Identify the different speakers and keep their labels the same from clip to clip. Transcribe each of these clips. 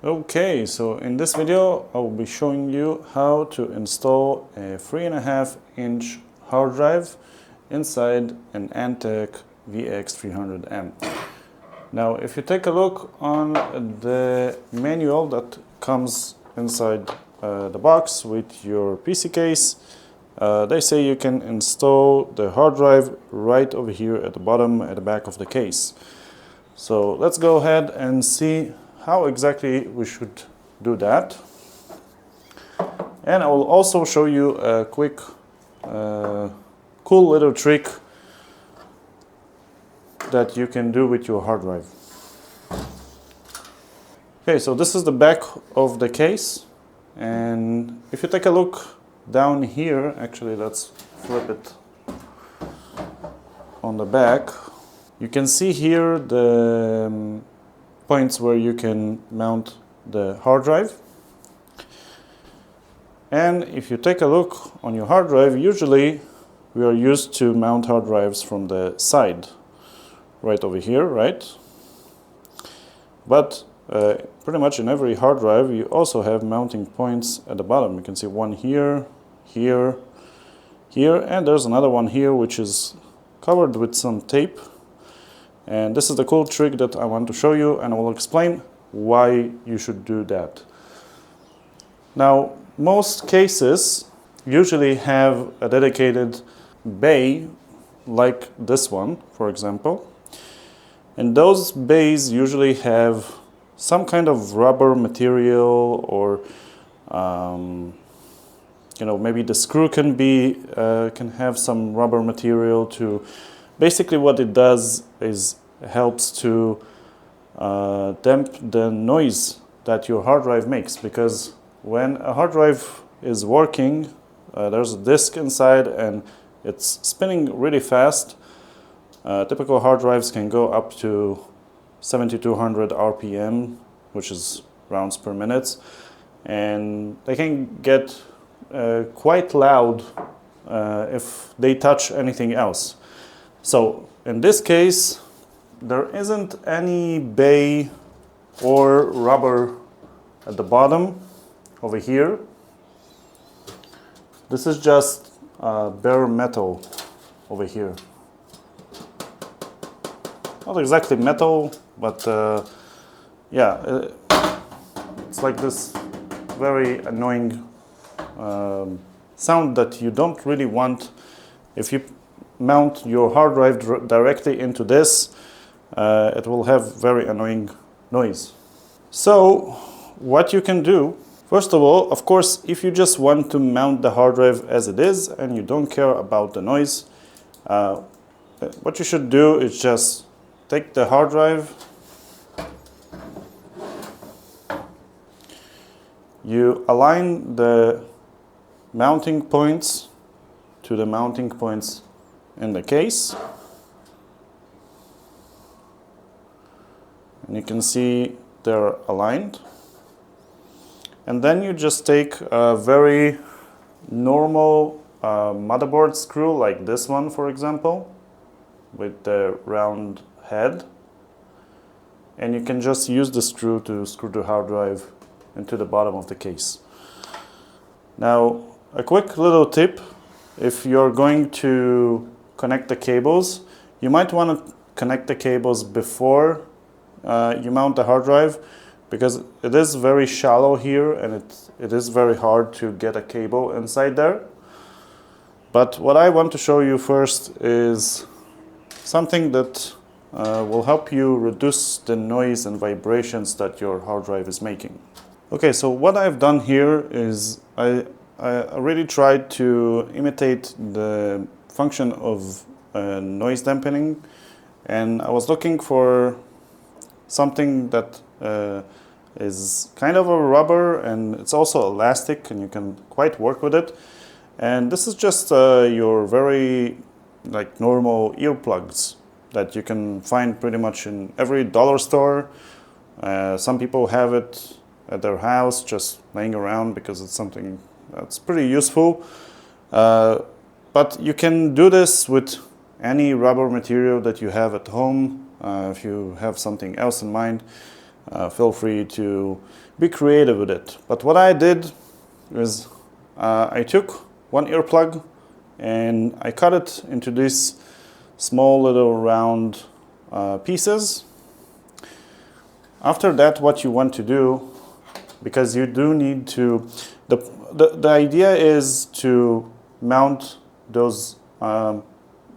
Speaker 1: Okay, so in this video I will be showing you how to install a 3.5-inch hard drive inside an Antec VX300M. Now if you take a look on the manual that comes inside the box with your PC case, they say you can install the hard drive right over here at the bottom at the back of the case. So let's go ahead and see how exactly we should do that. And I will also show you a quick cool little trick that you can do with your hard drive. Okay, so this is the back of the case, and if you take a look down here, actually let's flip it on the back, you can see here the points where you can mount the hard drive. And if you take a look on your hard drive, usually we are used to mount hard drives from the side, right over here, right? But pretty much in every hard drive you also have mounting points at the bottom. You can see one here, here, here, and there's another one here which is covered with some tape. And this is the cool trick that I want to show you, and I will explain why you should do that. Now, most cases usually have a dedicated bay like this one, for example. And those bays usually have some kind of rubber material, or maybe the screw can have some rubber material too. Basically what it does is helps to damp the noise that your hard drive makes, because when a hard drive is working, there's a disk inside and it's spinning really fast. Typical hard drives can go up to 7200 RPM, which is rounds per minute, and they can get quite loud if they touch anything else. So in this case, there isn't any bay or rubber at the bottom over here. This is just bare metal over here. Not exactly metal, but yeah, it's like this very annoying sound that you don't really want. If you mount your hard drive directly into this, it will have very annoying noise. So what you can do, first of all, of course, if you just want to mount the hard drive as it is and you don't care about the noise, what you should do is just take the hard drive, you align the mounting points to the mounting points in the case, and you can see they're aligned. And then you just take a very normal motherboard screw like this one, for example, with the round head, and you can just use the screw to screw the hard drive into the bottom of the case. Now, a quick little tip: if you're going to connect the cables, you might want to connect the cables before you mount the hard drive, because it is very shallow here and it is very hard to get a cable inside there. But what I want to show you first is something that will help you reduce the noise and vibrations that your hard drive is making. Okay, so what I've done here is I really tried to imitate the function of noise dampening, and I was looking for something that is kind of a rubber and it's also elastic and you can quite work with it. And this is just your very normal earplugs that you can find pretty much in every dollar store. Some people have it at their house just laying around because it's something that's pretty useful. But you can do this with any rubber material that you have at home, if you have something else in mind. Feel free to be creative with it. But what I did is I took one earplug and I cut it into these small little round pieces. After that, what you want to do, because you do need to, the idea is to mount those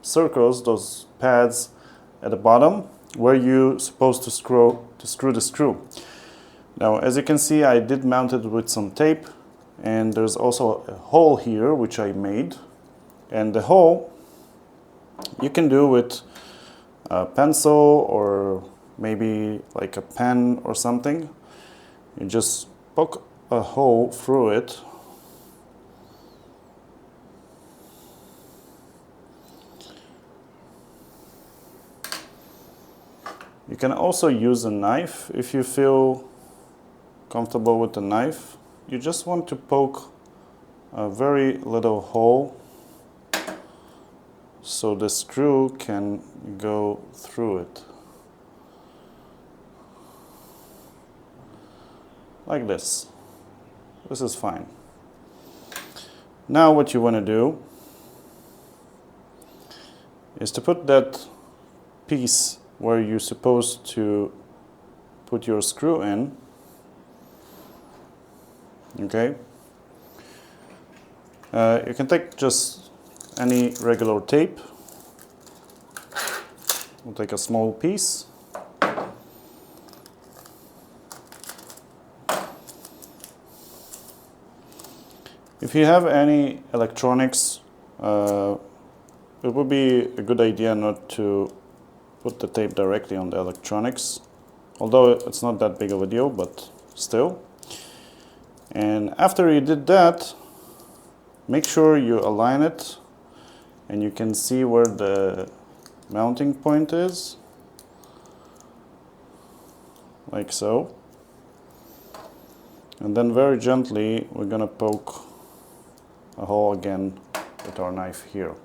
Speaker 1: circles, those pads at the bottom where you're supposed to screw the screw. Now, as you can see, I did mount it with some tape, and there's also a hole here which I made. And the hole you can do with a pencil or maybe like a pen or something. You just poke a hole through it. You can also use a knife if you feel comfortable with the knife. You just want to poke a very little hole so the screw can go through it. Like this. This is fine. Now what you want to do is to put that piece where you're supposed to put your screw in. Okay. You can take just any regular tape. We'll take a small piece. If you have any electronics, it would be a good idea not to put the tape directly on the electronics, although it's not that big of a deal, but still. And after you did that, make sure you align it and you can see where the mounting point is, like so. And then very gently we're gonna poke a hole again with our knife here.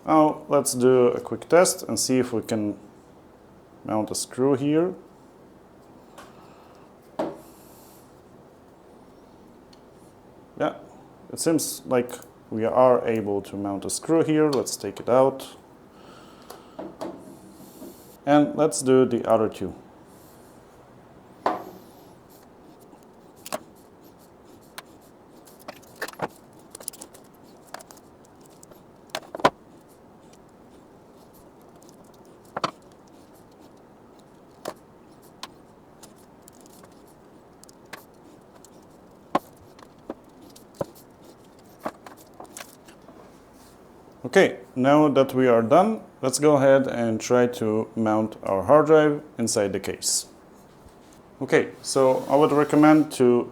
Speaker 1: Now let's do a quick test and see if we can mount a screw here. Yeah, it seems like we are able to mount a screw here. Let's take it out. And let's do the other two. Okay, now that we are done, let's go ahead and try to mount our hard drive inside the case. Okay, so I would recommend to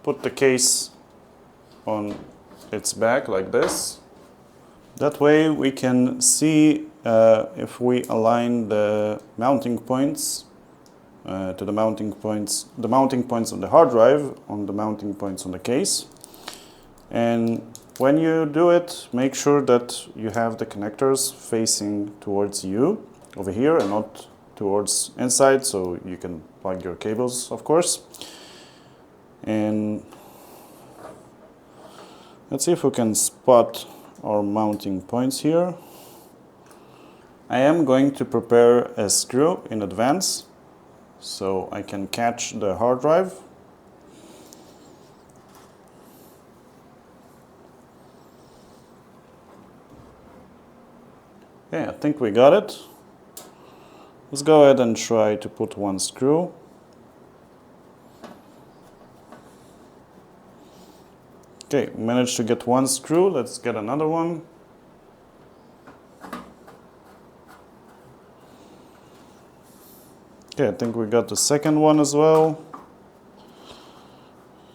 Speaker 1: put the case on its back like this. That way we can see if we align the mounting points to the mounting points on the hard drive on the mounting points on the case. And when you do it, make sure that you have the connectors facing towards you over here and not towards inside, so you can plug your cables, of course. And let's see if we can spot our mounting points here. I am going to prepare a screw in advance so I can catch the hard drive. Okay, I think we got it. Let's go ahead and try to put one screw. Okay, we managed to get one screw. Let's get another one. Okay, I think we got the second one as well.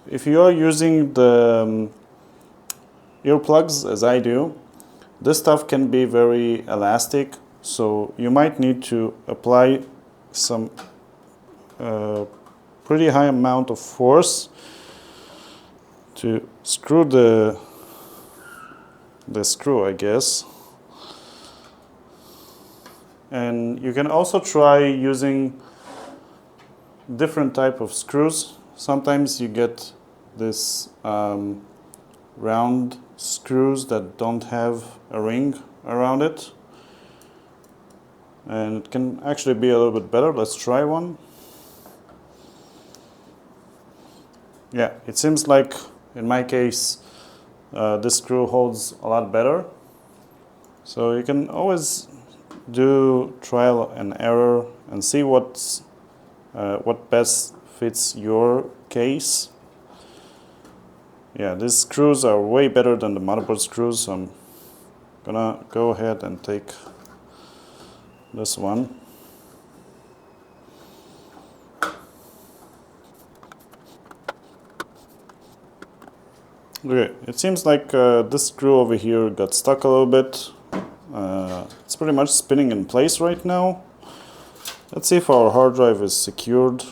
Speaker 1: If you are using the earplugs, as I do, this stuff can be very elastic, so you might need to apply some pretty high amount of force to screw the screw, I guess. And you can also try using different type of screws. Sometimes you get this round screws that don't have a ring around it, and it can actually be a little bit better. Let's try one. Yeah, it seems like in my case this screw holds a lot better. So you can always do trial and error and see what best fits your case. Yeah, these screws are way better than the motherboard screws, so I'm gonna go ahead and take this one. Okay, it seems like this screw over here got stuck a little bit. It's pretty much spinning in place right now. Let's see if our hard drive is secured.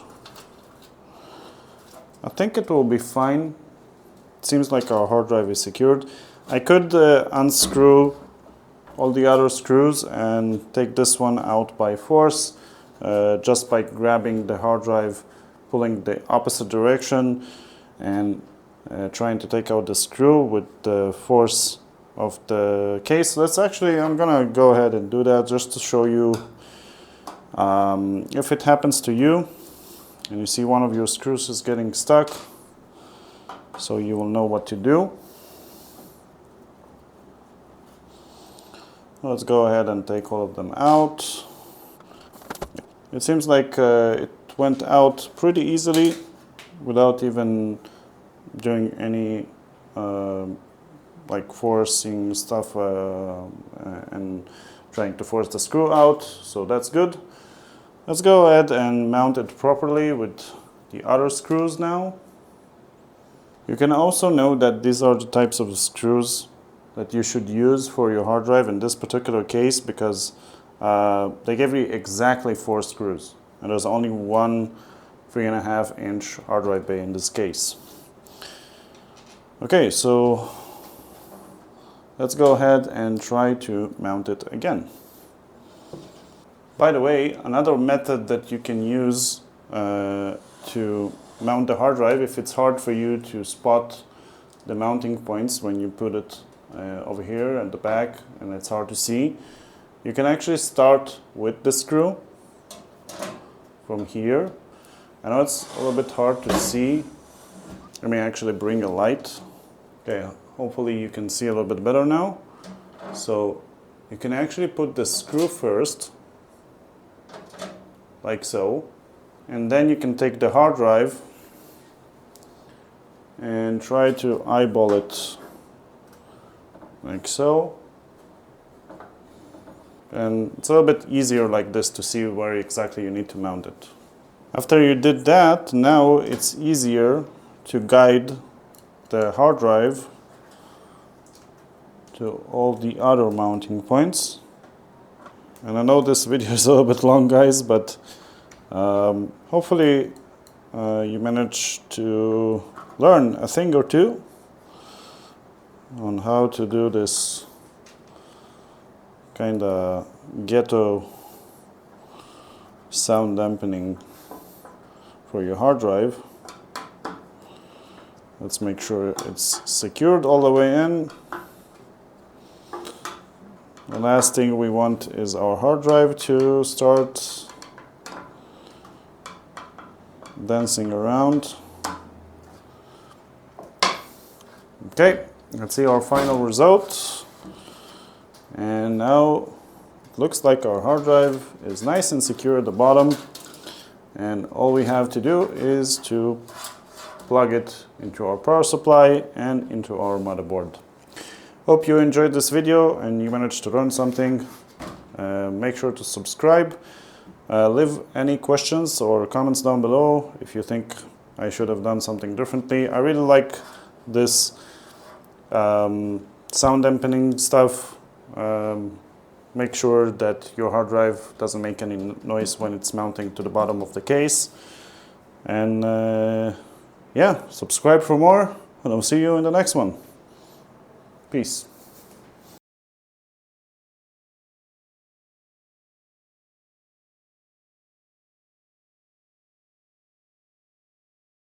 Speaker 1: I think it will be fine. It seems like our hard drive is secured. I could unscrew all the other screws and take this one out by force, just by grabbing the hard drive, pulling the opposite direction, and trying to take out the screw with the force of the case. I'm gonna go ahead and do that just to show you if it happens to you and you see one of your screws is getting stuck, so you will know what to do. Let's go ahead and take all of them out. It seems like it went out pretty easily without even doing any like forcing stuff and trying to force the screw out, so that's good. Let's go ahead and mount it properly with the other screws now. You can also know that these are the types of screws that you should use for your hard drive in this particular case, because they give you exactly 4 screws, and there's only one 3.5 inch hard drive bay in this case. Okay, so let's go ahead and try to mount it again. By the way, another method that you can use to mount the hard drive, if it's hard for you to spot the mounting points when you put it over here at the back and it's hard to see, you can actually start with the screw from here. I know it's a little bit hard to see. Let me actually bring a light. Okay, hopefully you can see a little bit better now. So you can actually put the screw first, like so, and then you can take the hard drive and try to eyeball it like so. And it's a little bit easier like this to see where exactly you need to mount it. After you did that, now it's easier to guide the hard drive to all the other mounting points. And I know this video is a little bit long, guys, but hopefully you managed to learn a thing or two on how to do this kind of ghetto sound dampening for your hard drive. Let's make sure it's secured all the way in. The last thing we want is our hard drive to start dancing around. Okay, let's see our final result. And now it looks like our hard drive is nice and secure at the bottom. And all we have to do is to plug it into our power supply and into our motherboard. Hope you enjoyed this video and you managed to learn something. Make sure to subscribe. Leave any questions or comments down below if you think I should have done something differently. I really like this sound dampening stuff. Make sure that your hard drive doesn't make any noise when it's mounting to the bottom of the case. And yeah, subscribe for more, and I'll see you in the next one. Peace.